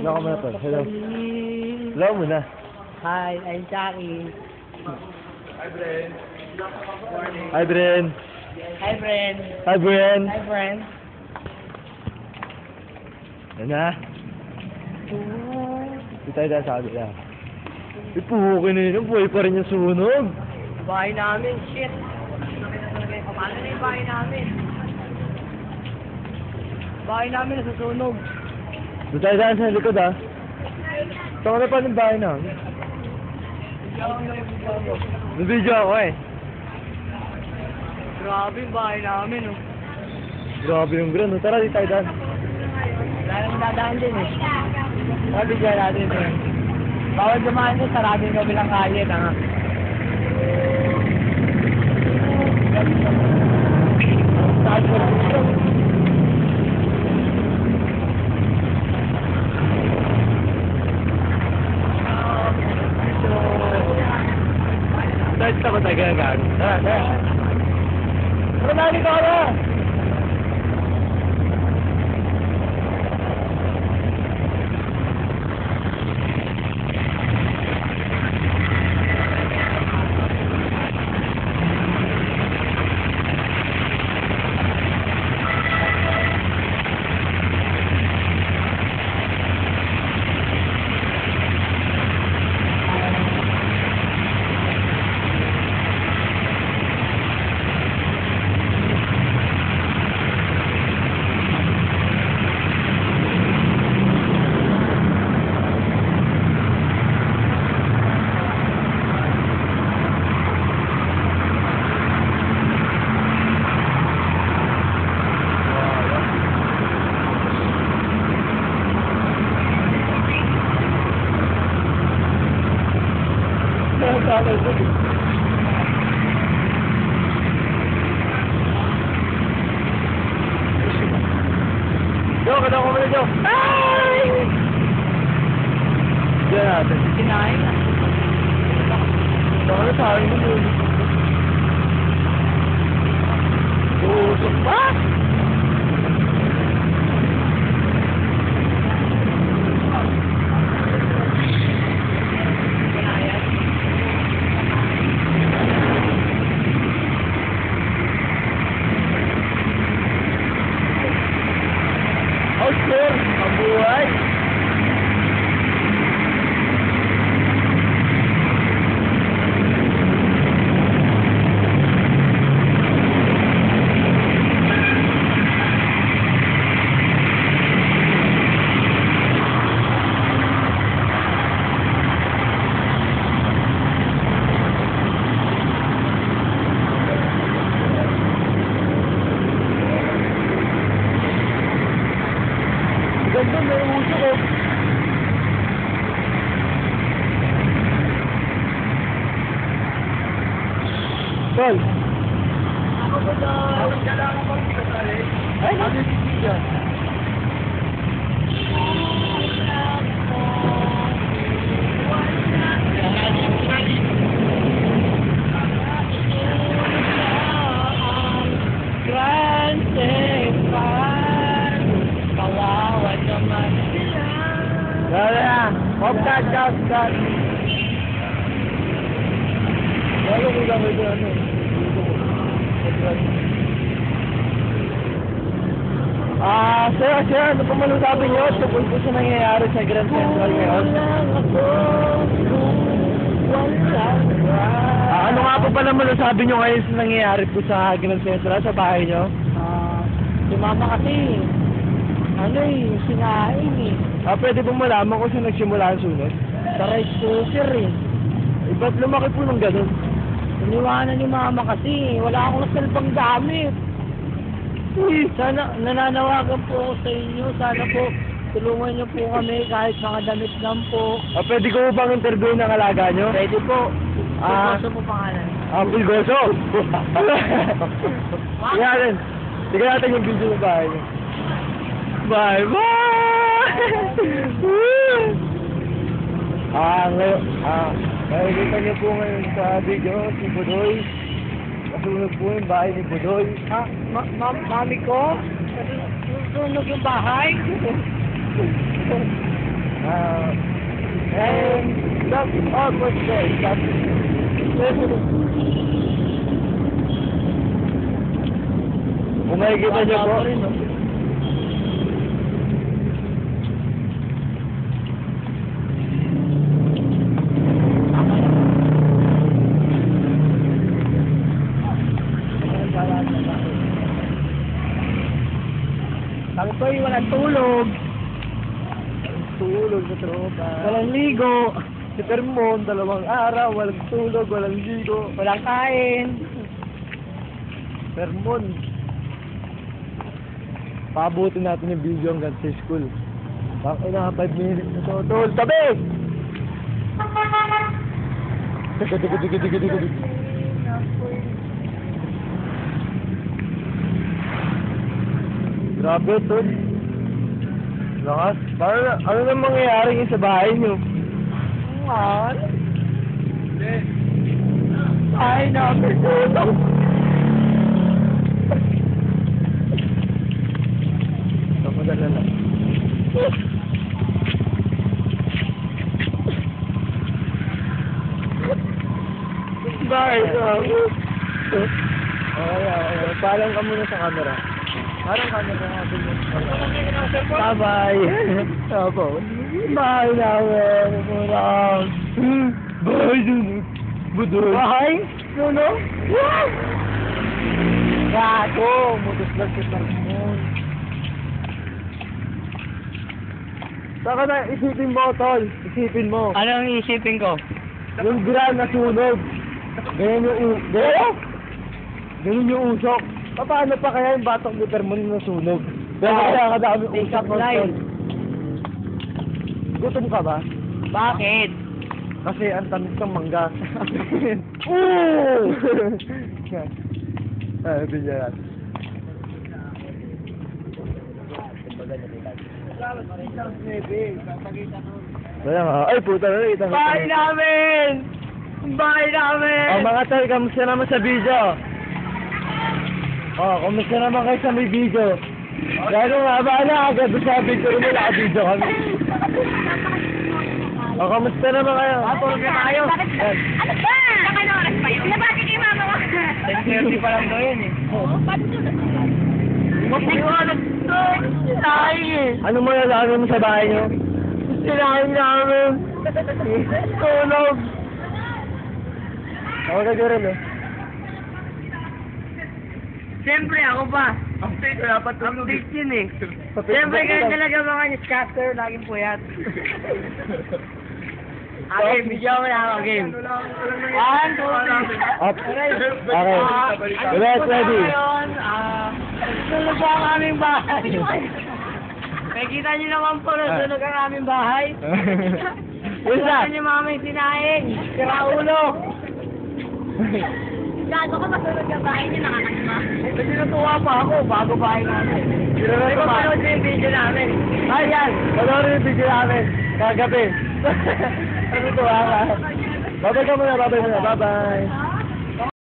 Hello ka muna, Tol. Hello. Hello muna. Hi, I'm Jackie. Hi, Bren. Hi, Bren. Hi, friend. Hi, Bren. Hi, friend. Yan na. Hindi tayo dahil sa kabila. Ipuhukin na yun. Buhay pa rin yung sunog. Bahay namin, shit. Paano na yung bahay namin? Bahay namin nasusunog. Doon tayo dahil sa likod, ha? Saan na pa yung bahay namin? Nabidyo ako, eh. Grabe yung bahay namin, oh. Grabe yung ground. Tara, di tayo dahil. Wala naman dadaan din, eh. Sabi dyan natin, eh. Bawal dumaan din, sarado yung kabilang kalye na, ha. Dahil sa tayo gagawin. Tara, tara. Tara, nari ka na! Yo, kada ko muna, Yo. Ay! Diyan natin. Kinain na. Baka sa akin yun. Tusok pa! Outdoor, ang buhay. Ganda, may uso ko. Tol. Ako ba ito? Kailangan ko rin kasali. Ay, ano dyan? Dala, hopkat, hopkat. Lalo ko lang ito, ano. Sir, ano po malusabi niyo tungkol po sa nangyayari sa Grand Central ngayon? Ano nga po pala malusabi niyo ngayon sa nangyayari po sa Grand Central, sa bahay niyo? Si mama kasi, sinain eh. Pwede pong malaman kung saan nagsimula ang sunod? Sa rice cooker eh. Ba't lumaki po ng ganun? Iniwanan ni mama kasi, wala akong nasalpang gamit. Sana, nananawagan po ako sa inyo. Sana po, tulungan niyo po kami kahit mga damit lang po. Pwede ko bang interviewin ng alaga niyo? Pwede po. Gusto po pangalan. Bulgoso! Tingnan natin yung video ng bahay niyo. Bye-bye! Ngayon, nakikita niyo po ngayon sa video si Budoy. Nasunog po yung bahay ni Budoy. Mami ko? Sunog yung bahay? Oh, first day. Kung makikita niyo po, Sabi ko walang tulog, tulog sa tropa. walang ligo, Si Permon, 2 araw, walang tulog, walang ligo. walang kain. Permon. Pabutin natin yung video hanggang sa school. Bakit na 5 minutes na to? Tol, tabi! Tiga. Grabe, tol. Lakas. Ano nang mangyayari sa bahay niyo? Mahal. Ay, nakatulog. Kamadala lang. Bakit ako? Okay. Paalam ka muna sa camera. Parang camera natin yun. Bye-bye. Opo. Bye namin. Murang. Bye, Dunod. Budol. Bye? Nuno? Gago! Mutos lang si Permon. Saka na, isipin mo, tol. Isipin mo. Anong iisipin ko? Yung gran na sunog. Ganyan yung usok. Paano pa kaya yung batok ni Permon na sunog? Kaya kadami Take usok up ng line. tol. Gutom ka ba? Bakit? Kasi ang tamis ng mangga. Oo! Bigyan natin. Kaya nga, ay puta na rin. Bye namin! Bye namin! Oh, mga tol, kamusta naman sa video? Oh, kamusta naman kayo sa may video? Gano'n nga, bahala agad sa video mo, naka-video kami. Oh, kamusta naman kayo? Tulog na tayo. Yan. Ano ba? Nakano oras pa yun? Nabati kay mama ko. 10:30 pa lang daw yun eh. Oo, paano tulog? Mapiwanag to! Sinahin eh! Ano mo nalaman mo sa bahay nyo? Sinahin namin! Tulog! Ako ka rin, eh. Siyempre ako pa! Update wala pa tulog. Update yun eh. Siyempre ganyan talaga mga newscaster, laging puyat. Okay, bigyan mo na ako game. 1, 2, 3. Up. Okay. Let's ready. Ngayon, sunog po ang aming bahay. Nakikita niyo naman po na sunog ang aming bahay. What's that? Wala niyo mga may sinaing. Sira ulo. Gago ka matulog ang bahay niya, nakakasama. Kasi natuwa pa ako bago bahay namin. Hindi ko panood yung video namin. Ay, yan. Panoorin yung video namin. Kagabi. Ano to, ha? Babay ka muna, babay muna. Bye-bye.